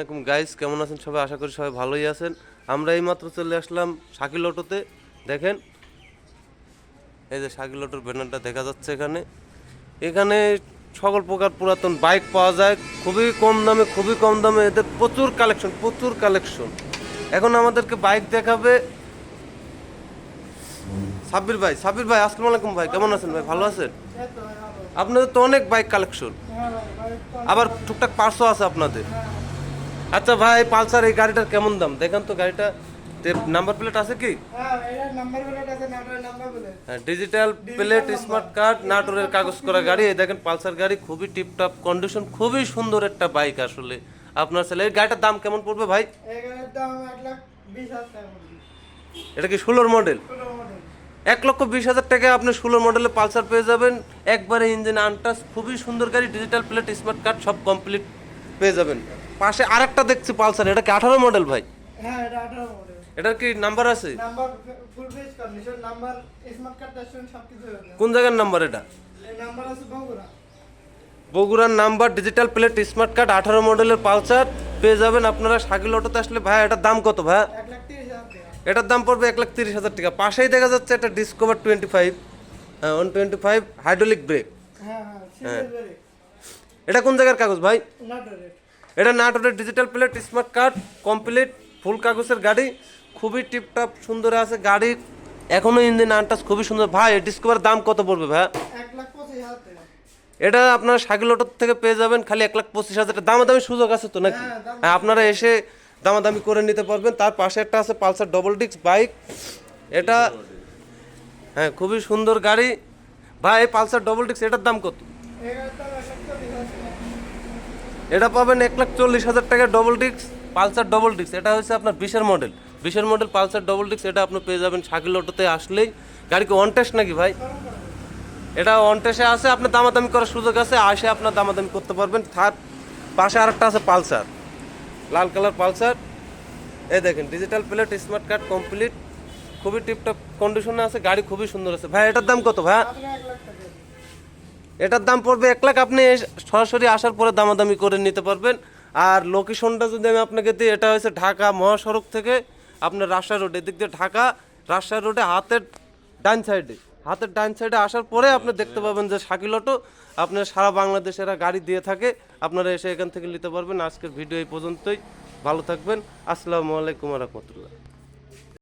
আলাইকুম গাইস, কেমন আছেন সবাই? আশা করি সবাই ভালোই আছেন। আমরা এইমাত্র চলে আসলাম শাকিল অটোতে। দেখেন, এই যে শাকিল অটোর ব্যানারটা দেখা যাচ্ছে এখানে। এখানে সকল প্রকার পুরাতন বাইক পাওয়া যায় খুবই কম দামে, খুবই কম দামে। এদের প্রচুর কালেকশন। এখন আমাদেরকে বাইক দেখাবে সাব্বির ভাই। আসসালামু আলাইকুম ভাই, কেমন আছেন ভাই? ভালো আছেন? আপনাদের তো অনেক বাইক কালেকশন, আবার টুকটাক পার্টসও আছে আপনাদের। আচ্ছা ভাই, পালসার এই গাড়িটার কেমন দাম দেখেন তো। গাড়িটা নাম্বার প্লেট আছে কি? হ্যাঁ, ডিজিটাল প্লেট, স্মার্ট কার্ড, নাটোরের কাগজ করা গাড়ি। এই দেখেন পালসার গাড়ি, খুবই টিপটপ কন্ডিশন, খুবই সুন্দর একটা বাইক আসলে। আপনার ছেলে এই গাড়িটার দাম কেমন পড়বে ভাই? এটা কি 16 মডেল? 1,20,000 টাকায় আপনি 16 মডেলের পালসার পেয়ে যাবেন। একবারে ইঞ্জিন আনটাচ, খুবই সুন্দর গাড়ি। ডিজিটাল প্লেট, স্মার্ট কার্ড সব কমপ্লিট পেয়ে যাবেন। পাশে আরেকটা দেখছি পালসার, এটা কি 18 মডেল ভাই? হ্যাঁ, এটা 18 মডেল। এটার কি নাম্বার আছে? Number full page condition, number smart card test সবকিছু আছে। কোন জায়গার নাম্বার এটা? এই নাম্বার আছে বগুড়ার number, digital plate, smart card, 18 মডেলের পালসার পেয়ে যাবেন আপনারা শাকিল অটোতে আসলে। ভাই এটার দাম কত ভাই? 1,30,000 টাকা। এটার দাম পড়বে 1,30,000 টাকা। পাশেই দেখা যাচ্ছে একটা ডিসকভার 25, হ্যাঁ 125 হাইড্রোলিক ব্রেক। হ্যাঁ, সিরিয়াল ব্রেক। এটা কোন জায়গার কাগজ ভাই? নাটোরের। এটা নাটোরের digital plate, smart card complete, full কাগজের গাড়ি, খুবই টিপটপ সুন্দর আছে গাড়ি। এখনো ইঞ্জিন আনটাচ, খুবই সুন্দর। ভাই এই ডিসকভার দাম কত পড়বে ভাই? 1,25,000 টাকা। এটা আপনারা শাকিল অটো থেকে পেয়ে যাবেন খালি 1,25,000 টাকা। দামাদামি সুযোগ আছে তো নাকি? হ্যাঁ, আপনারা এসে দামাদামি করে নিতে পারবেন। তার পাশে একটা আছে পালসার ডবল ডিস্ক বাইক, এটা হ্যাঁ খুবই সুন্দর গাড়ি। ভাই এই পালসার ডবল ডিস্ক এটার দাম কত? এটার দাম 1,40,000 টাকা। এটা পাবেন 1,40,000 টাকা double disc, Pulsar double disc. এটা হচ্ছে আপনার 20-এর মডেল পালসার ডবল ডিস্ক। এটা আপনি পেয়ে যাবেন শাকিল অটোতে আসলেই। গাড়ি কি অন টেস্ট নাকি ভাই? এটা অন টেস্টে আছে, আপনার দামাদামি করার সুযোগ আছে, আসে আপনার দামাদামি করতে পারবেন। তার পাশে আরেকটা আছে পালসার, লাল কালার পালসার। এই দেখেন digital plate, smart card complete, খুবই টিপটপ কন্ডিশনে আছে গাড়ি, খুবই সুন্দর আছে। ভাই এটার দাম কত ভাই? মাত্র 1,00,000 টাকা। এটার দাম পড়বে 1 লাখ। আপনি সরাসরি আসার পরে দামাদামি করে নিতে পারবেন। আর লোকেশনটা যদি আমি আপনাকে দিই, এটা হচ্ছে ঢাকা মহাসড়ক থেকে আপনার রাজশাহী রোড, এদিক দিয়ে ঢাকা রাজশাহী রোডে হাতের ডান সাইডে আসার পরে আপনি দেখতে পাবেন যে শাকিল অটো। আপনার সারা বাংলাদেশে এরা গাড়ি দিয়ে থাকে, আপনারা এসে এখান থেকে নিতে পারবেন। আজকের ভিডিও এই পর্যন্তই। ভালো থাকবেন। আসসালামু আলাইকুম ওয়া রাহমাতুল্লাহ।